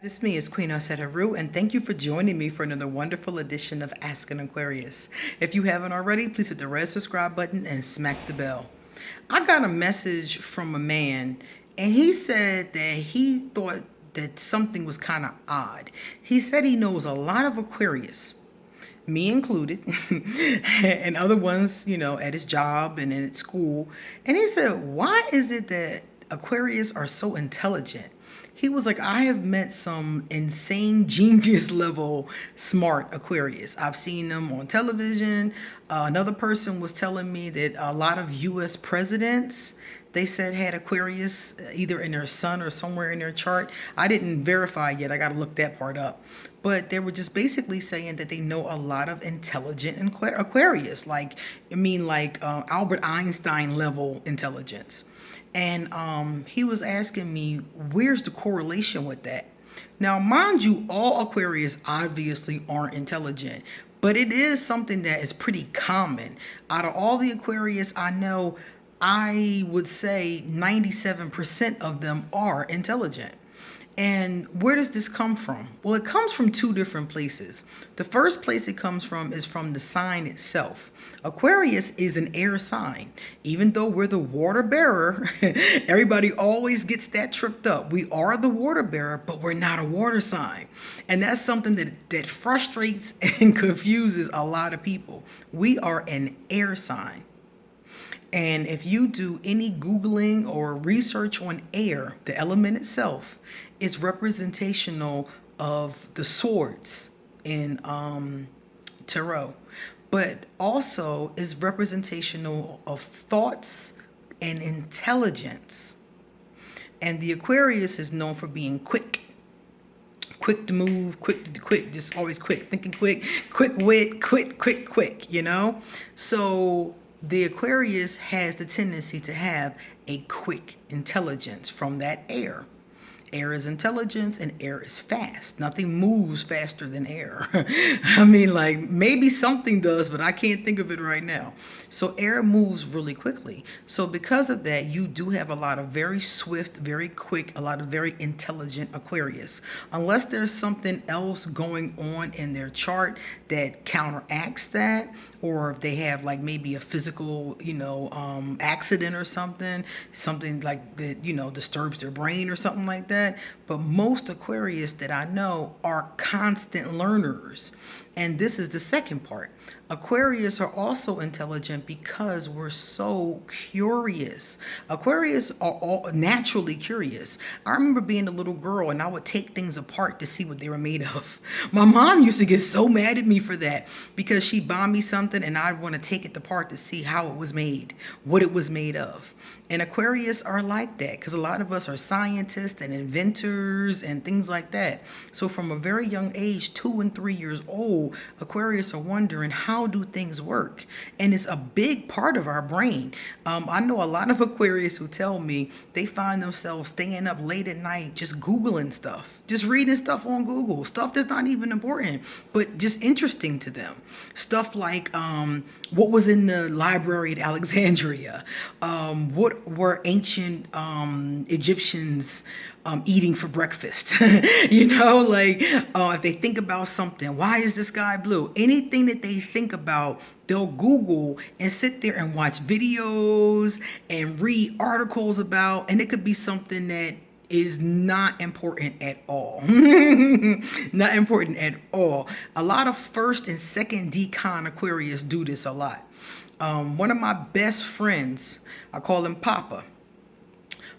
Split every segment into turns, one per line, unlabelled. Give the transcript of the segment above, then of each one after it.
This me is Queen Haru, and thank you for joining me for another wonderful edition of Ask an Aquarius. If you haven't already, please hit the red subscribe button and smack the bell. I got a message from a man, and he said that he thought that something was kind of odd. He said he knows a lot of Aquarius, me included, and other ones, at his job and at school. And he said, why is it that Aquarius are so intelligent? He was like, I have met some insane genius level smart Aquarius. I've seen them on television. Another person was telling me that a lot of US presidents, they said, had Aquarius either in their sun or somewhere in their chart. I didn't verify yet. I got to look that part up. But they were just basically saying that they know a lot of intelligent Aquarius, like Albert Einstein level intelligence. And he was asking me, where's the correlation with that? Now, mind you, all Aquarius obviously aren't intelligent, but it is something that is pretty common. Out of all the Aquarius I know, I would say 97% of them are intelligent. And where does this come from? Well, it comes from two different places. The first place it comes from is from the sign itself. Aquarius is an air sign. Even though we're the water bearer, everybody always gets that tripped up. We are the water bearer, but we're not a water sign. And that's something that frustrates and confuses a lot of people. We are an air sign. And if you do any Googling or research on air, the element itself, it's representational of the swords in tarot, but also is representational of thoughts and intelligence. And the Aquarius is known for being quick to move, quick, just always quick, thinking quick wit, quick, So the Aquarius has the tendency to have a quick intelligence from that air. Air is intelligence and air is fast. Nothing moves faster than air. I mean, like maybe something does, but I can't think of it right now. So air moves really quickly. So because of that, you do have a lot of very swift, very quick, a lot of very intelligent Aquarius. Unless there's something else going on in their chart that counteracts that, or if they have like maybe a physical, accident or something like that, disturbs their brain or something like that. But most Aquarius that I know are constant learners. And this is the second part. Aquarius are also intelligent because we're so curious. Aquarius are all naturally curious. I remember being a little girl and I would take things apart to see what they were made of. My mom used to get so mad at me for that because she'd buy me something and I'd want to take it apart to see how it was made, what it was made of. And Aquarius are like that because a lot of us are scientists and inventors and things like that. So from a very young age, 2 and 3 years old, Aquarius are wondering, how do things work? And it's a big part of our brain. I know a lot of Aquarius who tell me they find themselves staying up late at night just Googling stuff, just reading stuff on Google, stuff that's not even important, but just interesting to them. Stuff like what was in the library at Alexandria, what were ancient Egyptians eating for breakfast? If they think about something, why is the sky blue? Anything that they think about, they'll Google and sit there and watch videos and read articles about, and it could be something that is not important at all. Not important at all. A lot of first and second decon Aquarius do this a lot. One of my best friends, I call him Papa.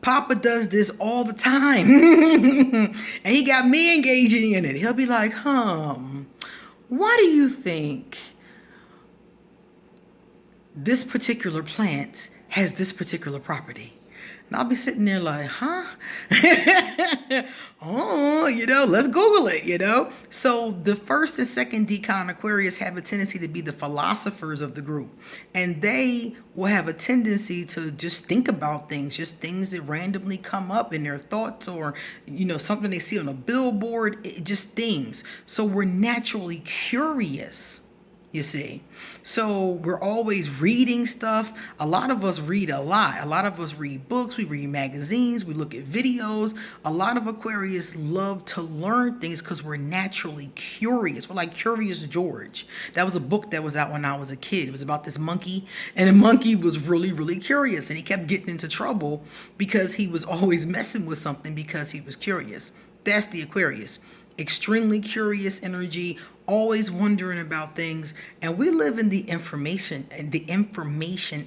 Papa does this all the time. And he got me engaging in it. He'll be like, why do you think this particular plant has this particular property? And I'll be sitting there like, huh? Let's Google it, So the first and second decon Aquarius have a tendency to be the philosophers of the group. And they will have a tendency to just think about things, just things that randomly come up in their thoughts or, something they see on a billboard, just things. So we're naturally curious. you see. So we're always reading stuff. A lot of us read a lot. A lot of us read books, we read magazines, we look at videos. A lot of Aquarius love to learn things because we're naturally curious. We're like Curious George. That was a book that was out when I was a kid. It was about this monkey, and the monkey was really, really curious, and he kept getting into trouble because he was always messing with something because he was curious. That's the Aquarius. Extremely curious energy, always wondering about things, and we live in the information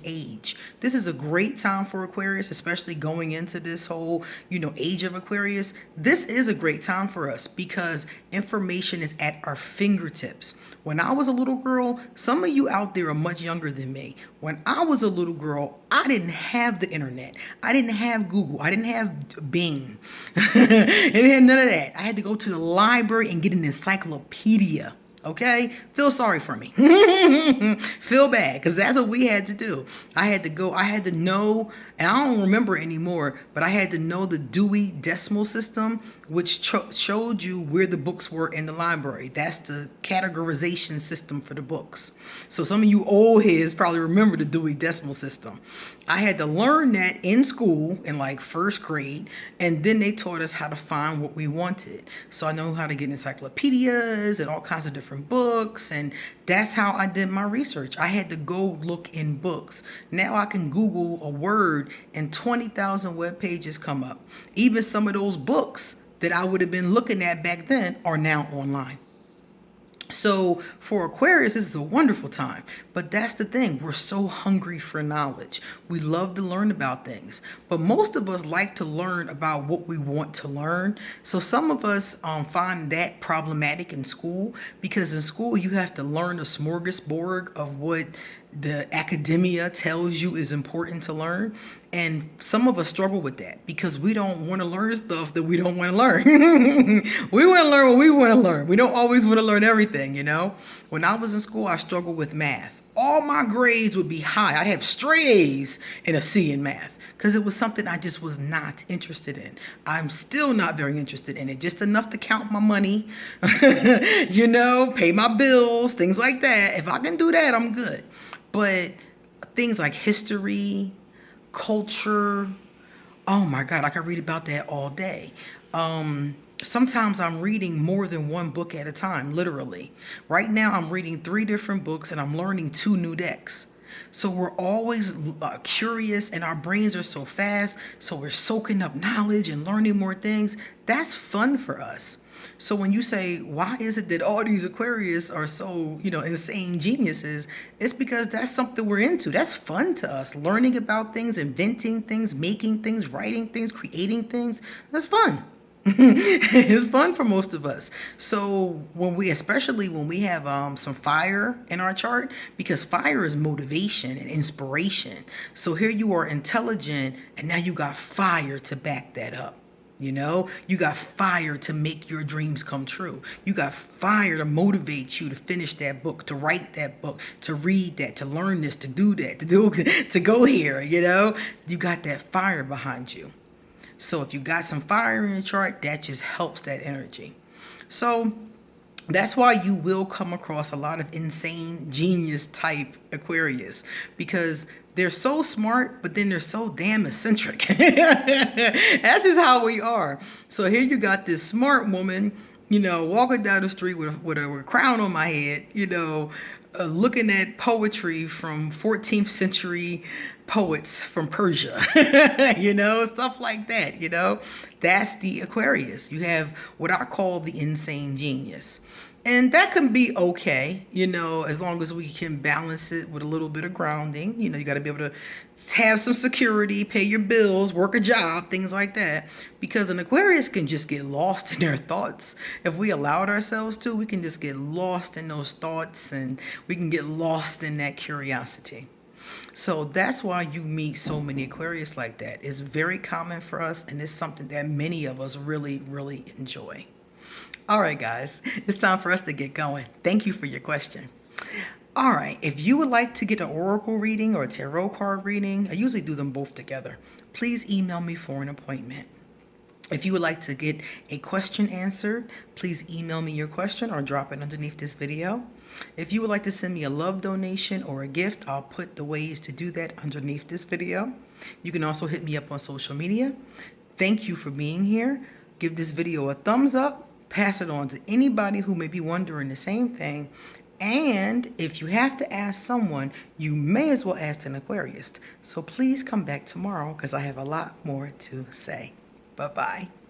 age. This is a great time for Aquarius, especially going into this whole, age of Aquarius. This is a great time for us because information is at our fingertips. When I was a little girl, some of you out there are much younger than me. When I was a little girl, I didn't have the internet. I didn't have Google. I didn't have Bing. I didn't have none of that. I had to go to the library and get an encyclopedia. Okay? Feel sorry for me. Feel bad, because that's what we had to do. I had to know, and I don't remember anymore, but I had to know the Dewey Decimal System, which showed you where the books were in the library. That's the categorization system for the books. So some of you old heads probably remember the Dewey Decimal System. I had to learn that in school in like first grade, and then they taught us how to find what we wanted. So I know how to get encyclopedias and all kinds of different books, and that's how I did my research. I had to go look in books. Now I can Google a word and 20,000 web pages come up. Even some of those books that I would have been looking at back then are now online. So for Aquarius, this is a wonderful time. But that's the thing. We're so hungry for knowledge. We love to learn about things. But most of us like to learn about what we want to learn. So some of us find that problematic in school, because in school you have to learn a smorgasbord of what the academia tells you is important to learn. And some of us struggle with that because we don't want to learn stuff that we don't want to learn. We want to learn what we want to learn. We don't always want to learn everything, When I was in school, I struggled with math. All my grades would be high. I'd have straight A's and a C in math because it was something I just was not interested in. I'm still not very interested in it, just enough to count my money, pay my bills, things like that. If I can do that, I'm good. But things like history, culture, oh my God, I could read about that all day. Sometimes I'm reading more than one book at a time, literally. Right now I'm reading 3 different books and I'm learning 2 new decks. So we're always curious, and our brains are so fast. So we're soaking up knowledge and learning more things. That's fun for us. So when you say, why is it that all these Aquarius are so, insane geniuses? It's because that's something we're into. That's fun to us. Learning about things, inventing things, making things, writing things, creating things. That's fun. It's fun for most of us. So especially when we have some fire in our chart, because fire is motivation and inspiration. So here you are intelligent, and now you got fire to back that up. You got fire to make your dreams come true. You got fire to motivate you to finish that book, to write that book, to read that, to learn this, to do that, to go here, You got that fire behind you. So if you got some fire in your chart, that just helps that energy. So that's why you will come across a lot of insane genius type Aquarius, because they're so smart, but then they're so damn eccentric. That's just how we are. So here you got this smart woman, walking down the street with a crown on my head, looking at poetry from 14th century poets from Persia, stuff like that, That's the Aquarius. You have what I call the insane genius. And that can be okay, as long as we can balance it with a little bit of grounding. You got to be able to have some security, pay your bills, work a job, things like that. Because an Aquarius can just get lost in their thoughts. If we allowed ourselves to, we can just get lost in those thoughts, and we can get lost in that curiosity. So that's why you meet so many Aquarius like that. It's very common for us, and it's something that many of us really, really enjoy. All right, guys, it's time for us to get going. Thank you for your question. All right, if you would like to get an oracle reading or a tarot card reading, I usually do them both together. Please email me for an appointment. If you would like to get a question answered, please email me your question or drop it underneath this video. If you would like to send me a love donation or a gift, I'll put the ways to do that underneath this video. You can also hit me up on social media. Thank you for being here. Give this video a thumbs up. Pass it on to anybody who may be wondering the same thing. And if you have to ask someone, you may as well ask an Aquarius. So please come back tomorrow because I have a lot more to say. Bye-bye.